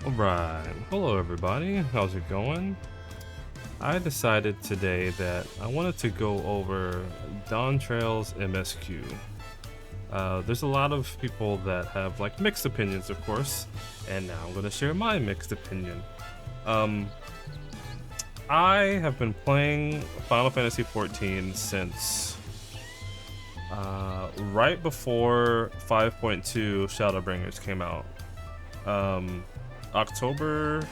Alright, hello everybody, how's it going? I decided today that I wanted to go over Dawntrail's MSQ. There's a lot of people that have like mixed opinions, of course, and now I'm gonna share my mixed opinion. Um, I have been playing Final Fantasy XIV since right before 5.2 Shadowbringers came out. October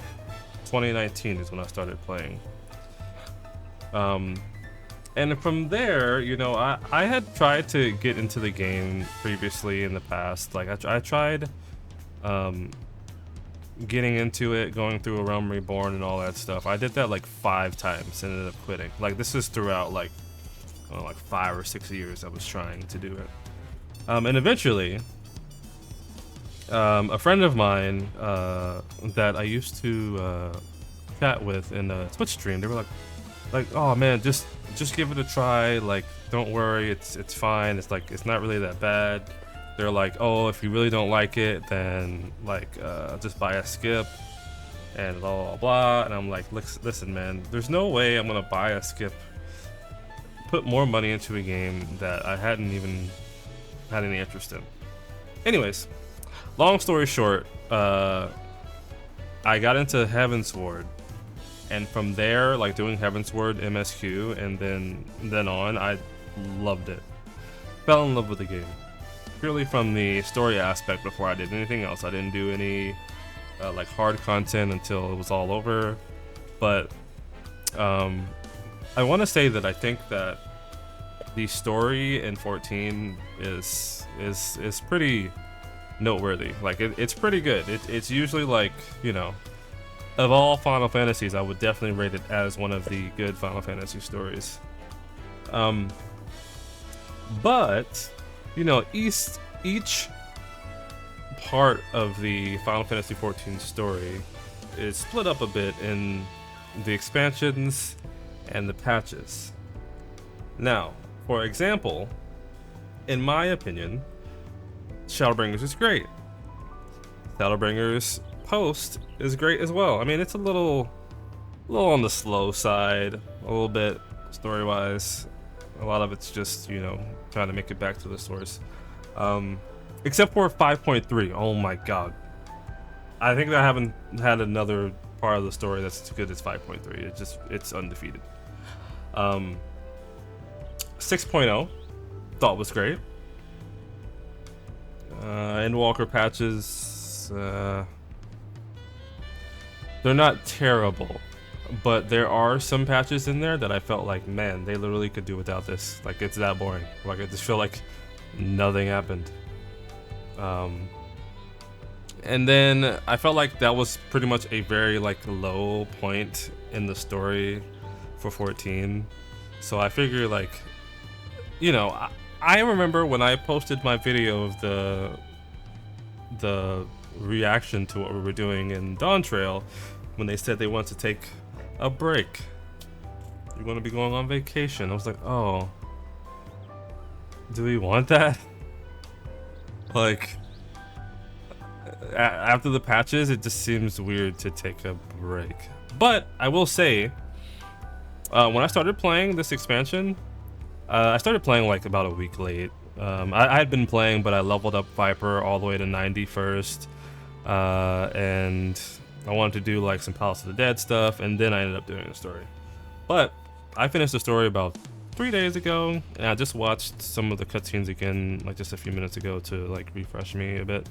2019 is when I started playing. And from there, you know, I had tried to get into the game previously in the past. Like I tried getting into it, going through A Realm Reborn and all that stuff. I did that like 5 times and ended up quitting. Like this is throughout like, I don't know, like 5 or 6 years I was trying to do it. And eventually, a friend of mine that I used to chat with in a Twitch stream, they were like, oh man, just give it a try. Like, don't worry, it's fine. It's like it's not really that bad. They're like, oh, if you really don't like it, then like just buy a skip and blah blah blah. And I'm like, listen, man, there's no way I'm gonna buy a skip, put more money into a game that I hadn't even had any interest in. Anyways, long story short, I got into Heavensward, and from there, like doing Heavensward MSQ, and then on, I loved it. Fell in love with the game, purely from the story aspect. Before I did anything else, I didn't do any like hard content until it was all over. But I want to say that I think that the story in 14 is pretty noteworthy. Like it's pretty good. It's usually like, you know, of all Final Fantasies, I would definitely rate it as one of the good Final Fantasy stories. But you know, each part of the Final Fantasy 14 story is split up a bit in the expansions and the patches. Now, for example, in my opinion, Shadowbringers is great. Shadowbringers Post is great as well. I mean, it's a little on the slow side, a little bit story-wise. A lot of it's just, you know, trying to make it back to the source. Except for 5.3. Oh my god. I think I haven't had another part of the story that's as good as 5.3. It's undefeated. 6.0 thought was great. Endwalker patches, they're not terrible, but there are some patches in there that I felt like, man, they literally could do without this. Like, it's that boring. Like, I just feel like nothing happened. And then I felt like that was pretty much a very like low point in the story for 14. So I figure, like, you know, I remember when I posted my video of the reaction to what we were doing in Dawntrail, when they said they want to take a break. You're going to be going on vacation. I was like, oh, do we want that? Like, after the patches, it just seems weird to take a break. But I will say, when I started playing this expansion, I started playing like about a week late. I had been playing, but I leveled up Viper all the way to 90 first. And I wanted to do like some Palace of the Dead stuff, and then I ended up doing the story. But I finished the story about 3 days ago, and I just watched some of the cutscenes again, like just a few minutes ago, to like refresh me a bit.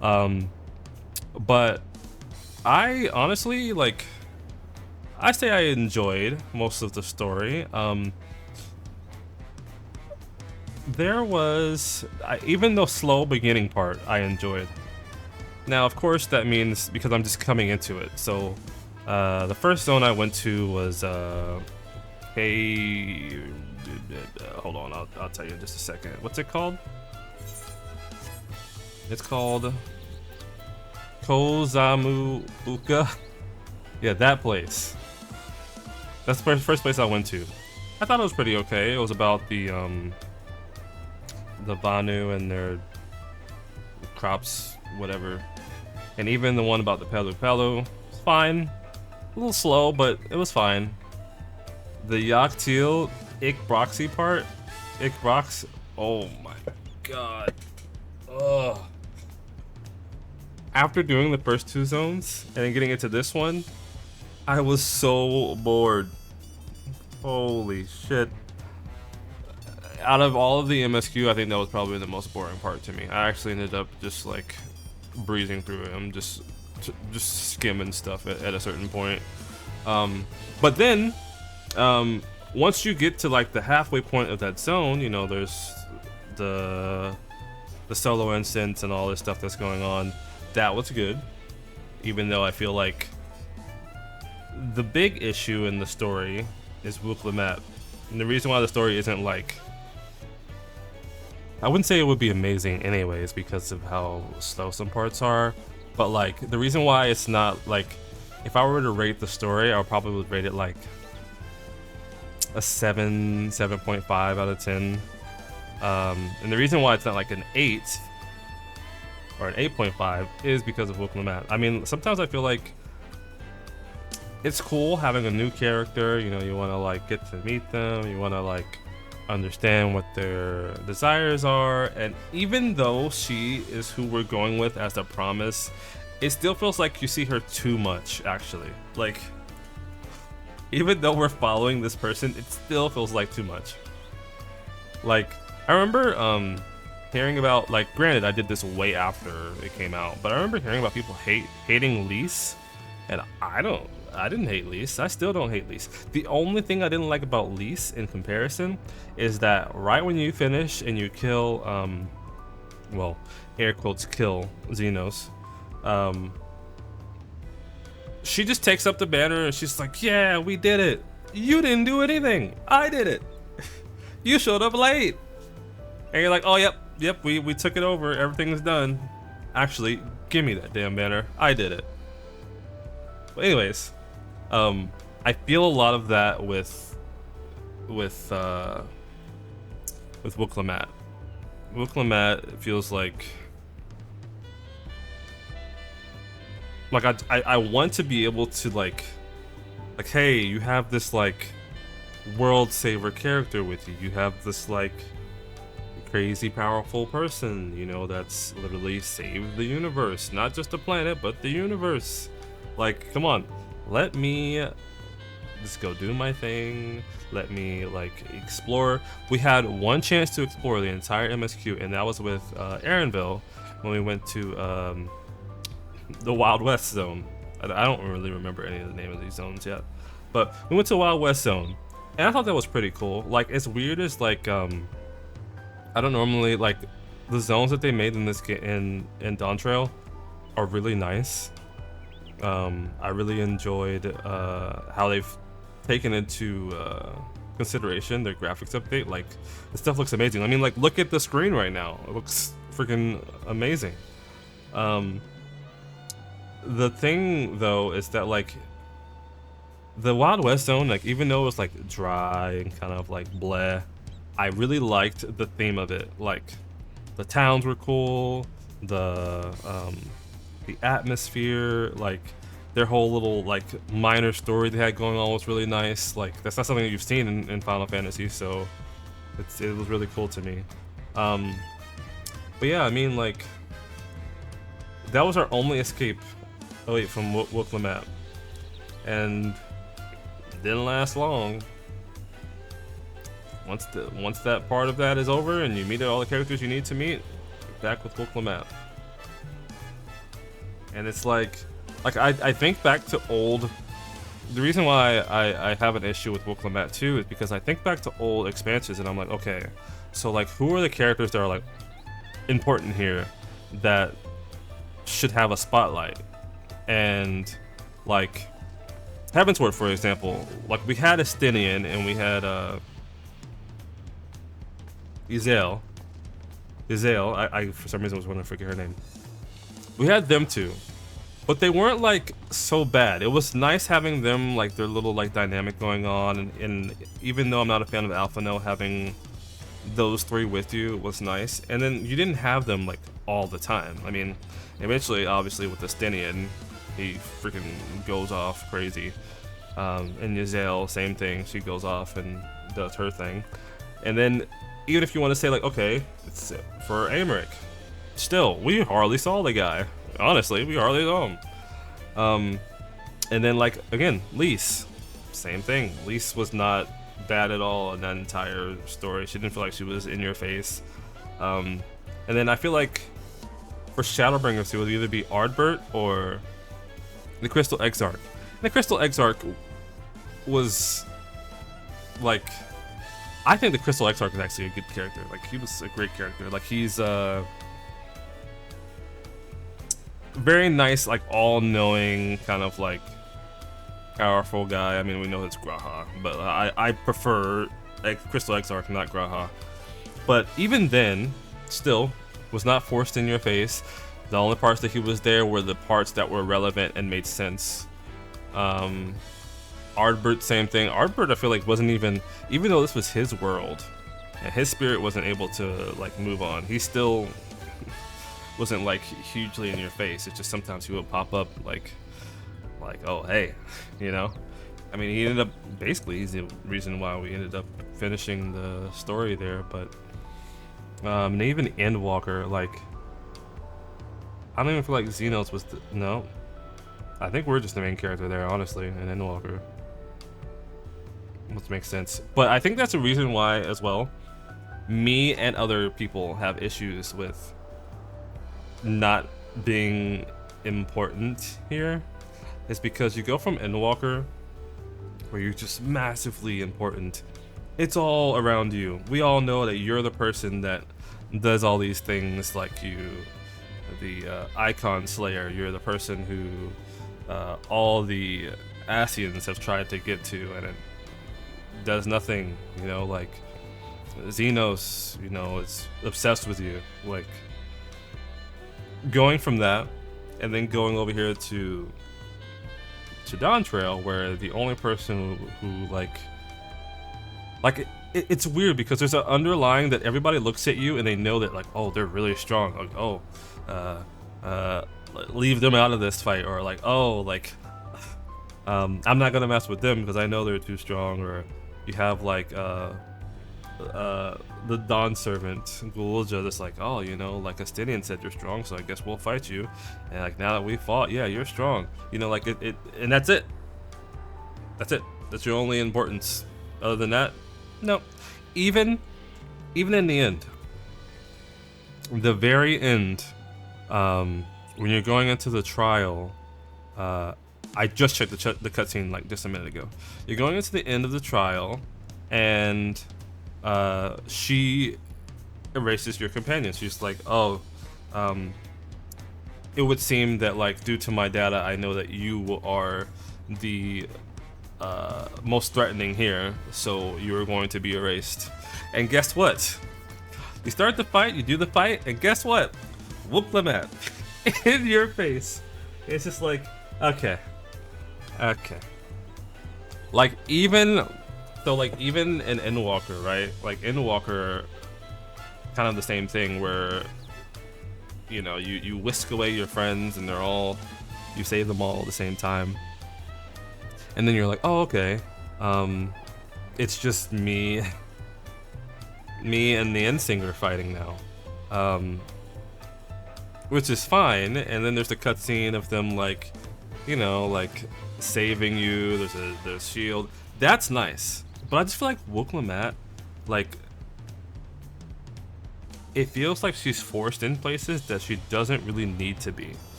But I honestly, like, I say I enjoyed most of the story. There was, even the slow beginning part, I enjoyed. Now, of course, that means because I'm just coming into it. So, the first zone I went to was, hold on, I'll tell you in just a second. What's it called? It's called Kozamu Uka. Yeah, that place. That's the first place I went to. I thought it was pretty okay. It was about the Vanu and their crops, whatever. And even the one about the Pelu Pelu, fine. A little slow, but it was fine. The Yaktil Ikbroxy part, Ikbrox, oh my god. Ugh. After doing the first 2 zones and then getting into this one, I was so bored. Holy shit. Out of all of the MSQ, I think that was probably the most boring part to me. I actually ended up just like breezing through it. I'm just skimming stuff at a certain point. But then, once you get to like the halfway point of that zone, you know, there's the solo instance and all this stuff that's going on. That was good, even though I feel like the big issue in the story is Wuklemat. And the reason why the story isn't like, I wouldn't say it would be amazing anyways because of how slow some parts are, but like the reason why it's not like, if I were to rate the story, I would probably rate it like a 7.5 out of 10. And the reason why it's not like an 8 or an 8.5 is because of Wuklemat. I mean, sometimes I feel like it's cool having a new character, you know, you want to like get to meet them, you want to like understand what their desires are, and even though she is who we're going with as the promise, it still feels like you see her too much, actually. Like, even though we're following this person, it still feels like too much. Like, I remember hearing about, like, granted I did this way after it came out, but I remember hearing about people hating Lise, and I didn't hate Lise. I still don't hate Lise. The only thing I didn't like about Lise in comparison is that right when you finish and you kill, well, air quotes, kill Xenos, she just takes up the banner and she's like, yeah, we did it. You didn't do anything. I did it. You showed up late. And you're like, oh, yep, we took it over. Everything is done. Actually, give me that damn banner. I did it. But anyways, I feel a lot of that with Wuklemat. Wuklemat feels like I want to be able to like hey, you have this like world saver character with you. You have this like crazy powerful person, you know, that's literally saved the universe, not just the planet, but the universe. Like, come on, let me just go do my thing. Let me like explore. We had one chance to explore the entire MSQ, and that was with Aaronville when we went to the Wild West zone. I don't really remember any of the name of these zones yet, but we went to Wild West zone, and I thought that was pretty cool. Like, as weird as like I don't normally like the zones that they made in this game in Dawntrail are really nice. I really enjoyed how they've taken into consideration their graphics update. Like, the stuff looks amazing. I mean, like, look at the screen right now. It looks freaking amazing. The thing though is that like the Wild West zone, like, even though it was like dry and kind of like bleh, I really liked the theme of it. Like, the towns were cool, the atmosphere, like their whole little like minor story they had going on was really nice. Like, that's not something that you've seen in Final Fantasy, so it was really cool to me. But yeah, I mean, like, that was our only escape from Wuklemat, and didn't last long. Once that part of that is over and you meet all the characters you need to meet, you're back with Wuklemat. And it's like I think back to old. The reason why I have an issue with Wuklemat 2 is because I think back to old expansions and I'm like, okay, so like, who are the characters that are like important here that should have a spotlight? And like Heavensward, for example, like, we had Estinian and we had Izel. I for some reason was going to forget her name. We had them two, but they weren't like so bad. It was nice having them, like, their little like dynamic going on, and even though I'm not a fan of Alphino having those three with you was nice, and then you didn't have them like all the time. I mean, eventually, obviously, with the Stenian, he freaking goes off crazy. And Yselle, same thing. She goes off and does her thing. And then, even if you want to say like, okay, it's for Aymeric, still, we hardly saw the guy. Honestly, we hardly saw him. And then like again, Lise, same thing. Lise was not bad at all in that entire story. She didn't feel like she was in your face. And then I feel like for Shadowbringers, it would either be Ardbert or the Crystal Exarch. The Crystal Exarch was like, I think the Crystal Exarch is actually a good character. Like he was a great character. Like he's very nice, like all-knowing, kind of like powerful guy. I mean, we know it's G'raha, but I prefer Crystal Exarch, not G'raha. But even then, still, was not forced in your face. The only parts that he was there were the parts that were relevant and made sense. Ardbert, same thing. Ardbert, I feel like wasn't even though this was his world, and his spirit wasn't able to like move on, he still wasn't like hugely in your face. It's just sometimes he would pop up like oh hey, you know. I mean, he ended up basically, he's the reason why we ended up finishing the story there. But and even Endwalker, like I don't even feel like Xenos was no. I think we're just the main character there, honestly, in Endwalker. Which makes sense. But I think that's a reason why, as well, me and other people have issues with not being important here. Is because you go from Endwalker, where you're just massively important. It's all around you. We all know that you're the person that does all these things, like the Icon Slayer. You're the person who all the Ascians have tried to get to, and it does nothing, you know. Like Xenos, you know, is obsessed with you. Like going from that and then going over here to Dawntrail, where the only person who it's weird because there's an underlying that everybody looks at you and they know that like, oh, they're really strong, like, oh, leave them out of this fight, or like, oh, like I'm not gonna mess with them because I know they're too strong. Or you have like the Dawn Servant Gulja that's like, oh, you know, like Astinian said you're strong, so I guess we'll fight you. And like, now that we fought, yeah, you're strong, you know, like it and that's it. That's your only importance. Other than that, no. Even in the end, the very end, when you're going into the trial, I just checked the cutscene like just a minute ago. You're going into the end of the trial, and she erases your companion. She's like, oh, it would seem that like due to my data, I know that you are the most threatening here, so you're going to be erased. And guess what? You start the fight, you do the fight, and guess what? Whoop Lamat in your face. It's just like, okay. Like even in Endwalker, right? Like Endwalker, kind of the same thing where, you know, you whisk away your friends and you save them all at the same time. And then you're like, oh, okay. It's just me and the Endsinger fighting now. Which is fine. And then there's the cutscene of them like, you know, like saving you. There's a shield. That's nice. But I just feel like Wuklamat, like, it feels like she's forced in places that she doesn't really need to be.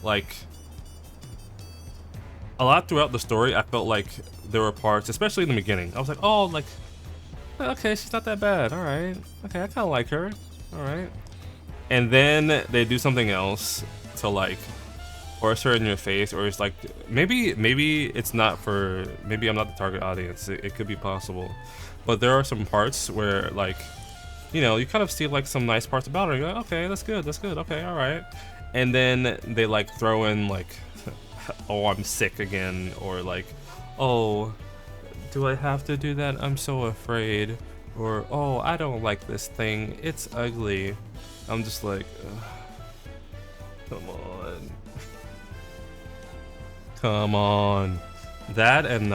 Like, a lot throughout the story, I felt like there were parts, especially in the beginning, I was like, oh, like, okay, she's not that bad, alright. Okay, I kinda like her, alright. And then they do something else to, like, force her in your face, or it's like, maybe it's not for, maybe I'm not the target audience, it could be possible. But there are some parts where, like, you know, you kind of see, like, some nice parts about her, and you're like, okay, that's good, okay, alright. And then they, like, throw in, like, oh, I'm sick again, or like, oh, do I have to do that? I'm so afraid. or oh, I don't like this thing, it's ugly. I'm just like, ugh, come on. Come on. That and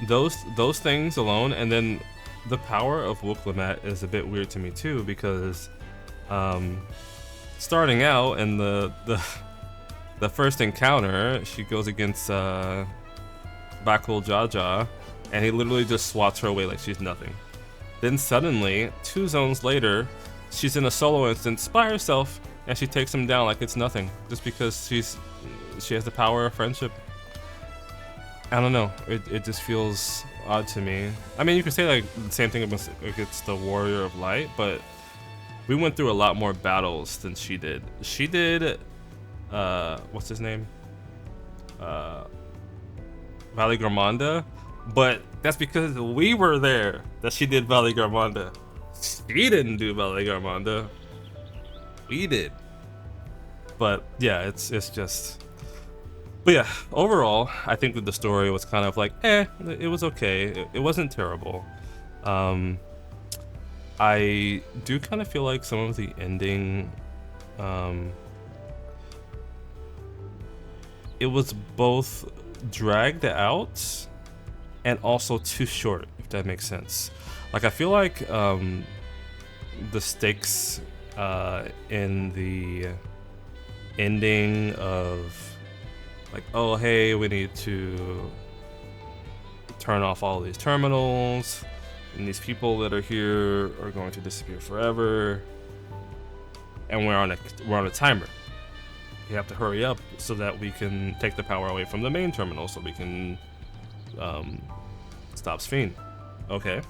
those things alone, and then the power of Wuklemet is a bit weird to me too, because starting out in the first encounter, she goes against Bakul Jaja, and he literally just swats her away like she's nothing. Then suddenly, 2 zones later, she's in a solo instance by herself, and she takes him down like it's nothing, just because she has the power of friendship. I don't know, it just feels odd to me. I mean, you could say like the same thing against the Warrior of Light, but we went through a lot more battles than she did. She did, what's his name? Valley Garmonda, but that's because we were there that she did Valley Garmonda. She didn't do Valley Garmonda. We did. But yeah, it's just. But yeah, overall, I think that the story was kind of like, it was okay. It wasn't terrible. I do kind of feel like some of the ending, it was both dragged out and also too short, if that makes sense. Like, I feel like the stakes in the ending of like, oh hey, we need to turn off all these terminals, and these people that are here are going to disappear forever, and we're on a timer. We have to hurry up so that we can take the power away from the main terminal, so we can stop Sphene. Okay.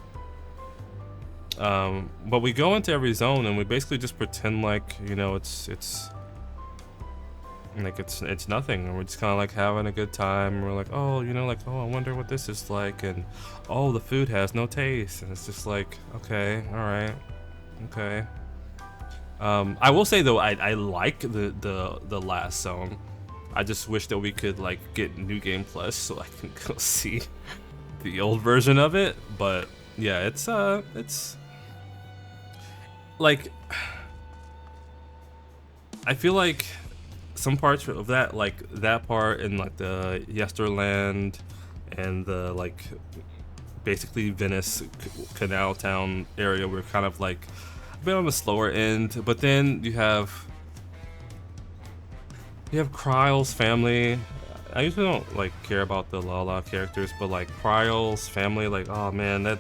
But we go into every zone and we basically just pretend like, you know, it's nothing, and we're just kind of like having a good time. We're like, oh, you know, like, oh, I wonder what this is like, and oh, the food has no taste, and it's just like, okay, all right, okay. I will say though, I like the last zone. I just wish that we could like get New Game Plus so I can go see the old version of it. But yeah, it's like, I feel like some parts of that, like that part in like the Yesterland and the like basically Venice Canal Town area, were kind of like a bit on the slower end. But then you have Kryle's family. I usually don't like care about the Lala characters, but like Kryle's family, like, oh man, it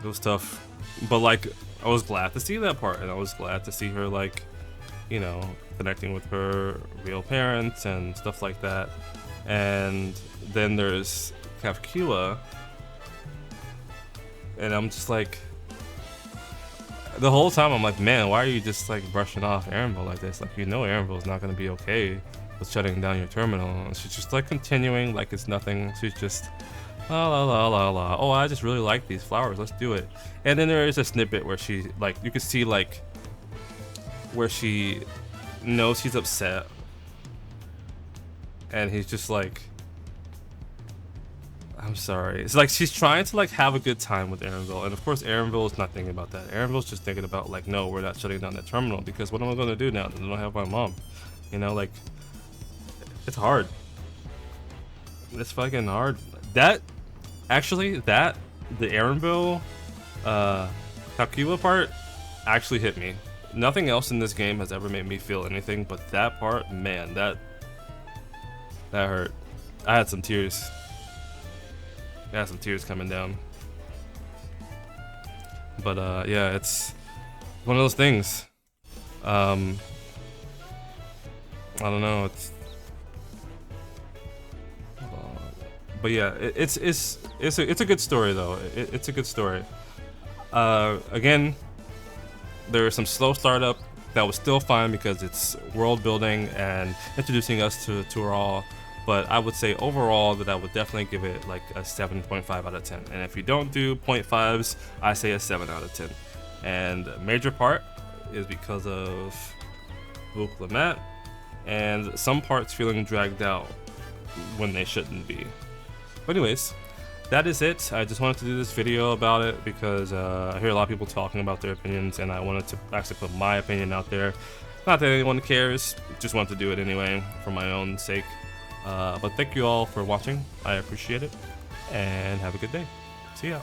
was tough. But like, I was glad to see that part, and I was glad to see her, like, you know, connecting with her real parents and stuff like that. And then there's Kafkila, and I'm just like, the whole time I'm like, man, why are you just like brushing off Erenville like this? Like, you know, Erenville's not gonna be okay with shutting down your terminal. And she's just like continuing like it's nothing. She's just la la la la la. Oh, I just really like these flowers. Let's do it. And then there is a snippet where she, like, you can see like where she knows he's upset, and he's just like, I'm sorry. It's like she's trying to like have a good time with Erenville, and of course Erenville is not thinking about that. Erenville's just thinking about like, no, we're not shutting down that terminal, because what am I gonna do now that I don't have my mom? You know, like, it's hard. It's fucking hard. That actually, the Erenville Kakua part actually hit me. Nothing else in this game has ever made me feel anything, but that part, man, that hurt. I had some tears. I had some tears coming down. But yeah, it's one of those things. I don't know. But yeah, it's a good story though. It's a good story. Again, there was some slow startup that was still fine because it's world building and introducing us to Tural. But I would say overall that I would definitely give it like a 7.5 out of 10. And if you don't do 0.5s, I say a 7 out of 10. And a major part is because of Wuklemet and some parts feeling dragged out when they shouldn't be. But anyways, that is it. I just wanted to do this video about it because I hear a lot of people talking about their opinions, and I wanted to actually put my opinion out there. Not that anyone cares, just wanted to do it anyway for my own sake. But thank you all for watching. I appreciate it, and have a good day. See ya.